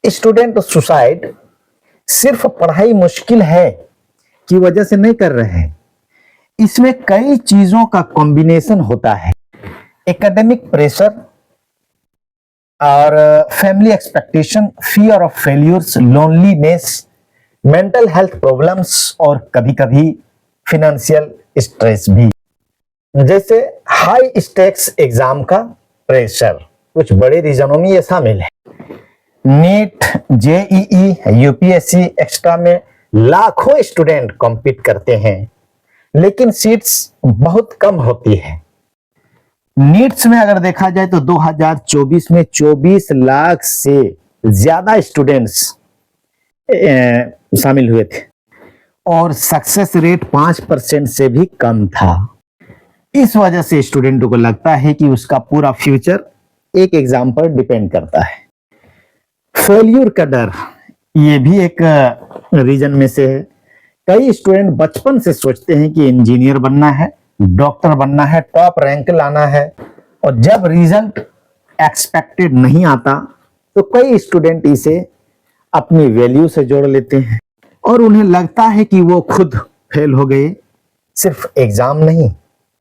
Student suicide सिर्फ पढ़ाई मुश्किल है की वजह से नहीं कर रहे हैं। इसमें कई चीजों का कॉम्बिनेशन होता है। एकेडमिक प्रेशर और family expectation, fear of failures, loneliness, mental health problems और कभी कभी फाइनेंशियल स्ट्रेस भी। जैसे हाई स्टेक्स एग्जाम का प्रेशर, कुछ बड़े रीजनों में ये शामिल है। नीट, जेईई, यूपीएससी एक्स्ट्रा में लाखों स्टूडेंट कॉम्पीट करते हैं, लेकिन सीट्स बहुत कम होती है। नीट्स में अगर देखा जाए तो 2024 में 24 लाख से ज्यादा स्टूडेंट्स शामिल हुए थे और सक्सेस रेट 5% से भी कम था। इस वजह से स्टूडेंटों को लगता है कि उसका पूरा फ्यूचर एक एग्जाम पर डिपेंड करता है। फेल्यूर का डर, ये भी एक रीजन में से है। कई स्टूडेंट बचपन से सोचते हैं कि इंजीनियर बनना है, डॉक्टर बनना है, टॉप रैंक लाना है, और जब रिजल्ट एक्सपेक्टेड नहीं आता तो कई स्टूडेंट इसे अपनी वैल्यू से जोड़ लेते हैं और उन्हें लगता है कि वो खुद फेल हो गए, सिर्फ एग्जाम नहीं।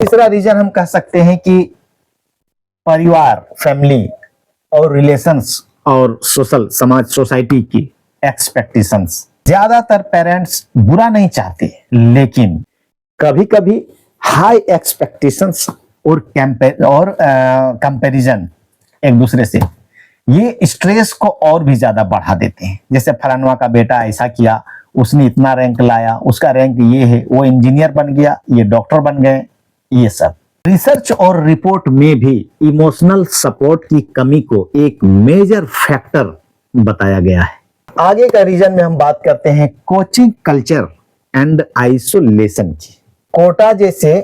तीसरा रीजन हम कह सकते हैं कि परिवार, फैमिली और रिलेशंस और समाज, सोसाइटी की एक्सपेक्टेशंस। ज्यादातर पेरेंट्स बुरा नहीं चाहते, लेकिन कभी कभी हाई एक्सपेक्टेशंस और कंपैरिजन एक दूसरे से, ये स्ट्रेस को और भी ज्यादा बढ़ा देते हैं। जैसे फलानवा का बेटा ऐसा किया, उसने इतना रैंक लाया, उसका रैंक ये है, वो इंजीनियर बन गया, ये डॉक्टर बन गए। ये सब रिसर्च और रिपोर्ट में भी इमोशनल सपोर्ट की कमी को एक मेजर फैक्टर बताया गया है। आगे का रीजन में हम बात करते हैं कोचिंग कल्चर एंड आइसोलेशन की। कोटा जैसे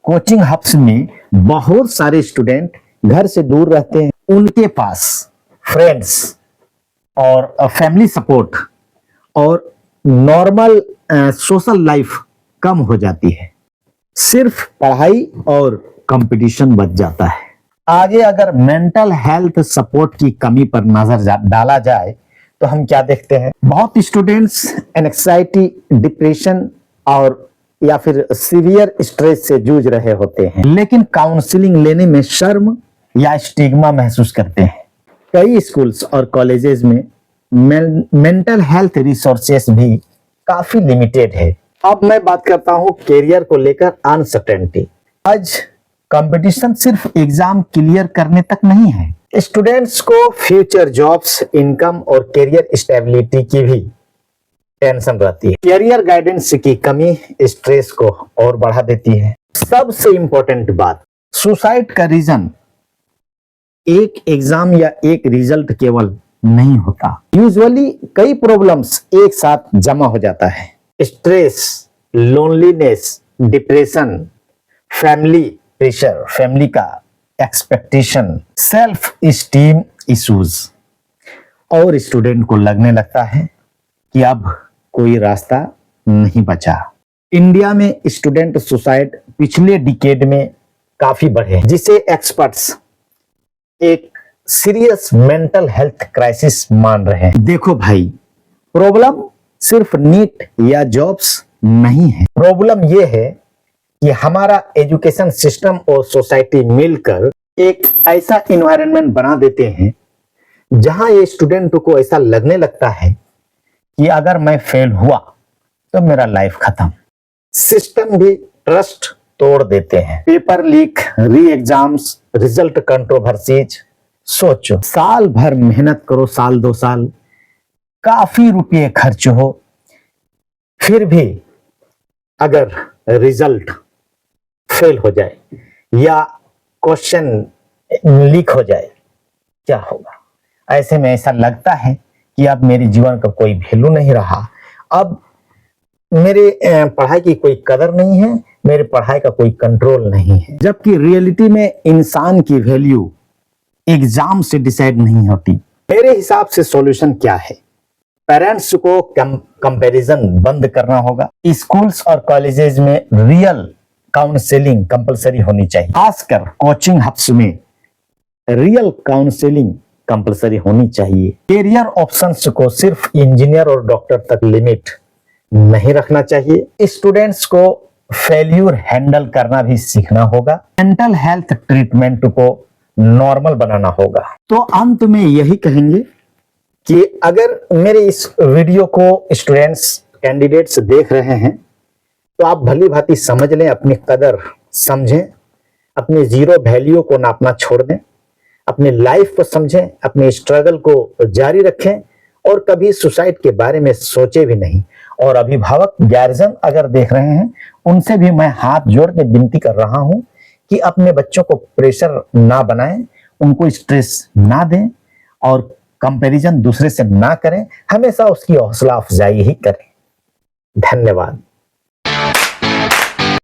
कोचिंग हब्स में बहुत सारे स्टूडेंट घर से दूर रहते हैं। उनके पास फ्रेंड्स और फैमिली सपोर्ट और नॉर्मल सोशल लाइफ कम हो जाती है। सिर्फ पढ़ाई और कंपटीशन बच जाता है। आगे अगर मेंटल हेल्थ सपोर्ट की कमी पर नजर डाला जाए तो हम क्या देखते हैं, बहुत स्टूडेंट्स एंग्जाइटी, डिप्रेशन और या फिर सीवियर स्ट्रेस से जूझ रहे होते हैं, लेकिन काउंसलिंग लेने में शर्म या स्टिग्मा महसूस करते हैं। कई स्कूल्स और कॉलेजेस में मेंटल हेल्थ रिसोर्सेस भी काफी लिमिटेड है। अब मैं बात करता हूं कैरियर को लेकर अनसर्टेनिटी। आज कंपटीशन सिर्फ एग्जाम क्लियर करने तक नहीं है, स्टूडेंट्स को फ्यूचर जॉब्स, इनकम और कैरियर स्टेबिलिटी की भी टेंशन रहती है। कैरियर गाइडेंस की कमी स्ट्रेस को और बढ़ा देती है। सबसे इंपॉर्टेंट बात, सुसाइड का रीजन एक एग्जाम या एक रिजल्ट केवल नहीं होता। यूजुअली कई प्रॉब्लम्स एक साथ जमा हो जाता है। Stress, loneliness, depression, family pressure, family का एक्सपेक्टेशन, सेल्फ स्टीम इश्यूज, और स्टूडेंट को लगने लगता है कि अब कोई रास्ता नहीं बचा। इंडिया में स्टूडेंट सुसाइड पिछले डिकेड में काफी बढ़े, जिसे एक्सपर्ट्स एक सीरियस मेंटल हेल्थ क्राइसिस मान रहे हैं। देखो भाई, प्रॉब्लम सिर्फ नीट या जॉब्स नहीं है। प्रॉब्लम यह है कि हमारा एजुकेशन सिस्टम और सोसाइटी मिलकर एक ऐसा इन्वायरमेंट बना देते हैं जहां ये स्टूडेंट को ऐसा लगने लगता है कि अगर मैं फेल हुआ तो मेरा लाइफ खत्म। सिस्टम भी ट्रस्ट तोड़ देते हैं। पेपर लीक, री एग्जाम्स, रिजल्ट कंट्रोवर्सीज। सोचो, साल भर मेहनत करो, साल 2 साल, काफी रुपये खर्च हो, फिर भी अगर रिजल्ट फेल हो जाए या क्वेश्चन लीक हो जाए, क्या होगा? ऐसे में ऐसा लगता है कि अब मेरे जीवन का कोई वैल्यू नहीं रहा, अब मेरे पढ़ाई की कोई कदर नहीं है, मेरे पढ़ाई का कोई कंट्रोल नहीं है। जबकि रियलिटी में इंसान की वैल्यू एग्जाम से डिसाइड नहीं होती। मेरे हिसाब से सॉल्यूशन क्या है? पेरेंट्स को कंपैरिजन बंद करना होगा। स्कूल्स और कॉलेजेस में रियल काउंसलिंग कंपलसरी होनी चाहिए। खासकर कोचिंग हब्स में रियल काउंसलिंग कंपलसरी होनी चाहिए। कैरियर ऑप्शंस को सिर्फ इंजीनियर और डॉक्टर तक लिमिट नहीं रखना चाहिए। स्टूडेंट्स को फेल्यूर हैंडल करना भी सीखना होगा। मेंटल हेल्थ ट्रीटमेंट को नॉर्मल बनाना होगा। तो अंत में यही कहेंगे कि अगर मेरे इस वीडियो को स्टूडेंट्स कैंडिडेट्स देख रहे हैं तो आप भली भांति समझ लें, अपनी कदर समझें, अपनी जीरो वैल्यू को नापना छोड़ दें, अपनी लाइफ को समझें, अपने स्ट्रगल को जारी रखें और कभी सुसाइड के बारे में सोचे भी नहीं। और अभिभावक गार्जियन अगर देख रहे हैं उनसे भी मैं हाथ जोड़ के विनती कर रहा हूं कि अपने बच्चों को प्रेशर ना बनाएं, उनको स्ट्रेस ना दें और कंपैरिजन दूसरे से ना करें, हमेशा उसकी हौसला अफजाई ही करें। धन्यवाद।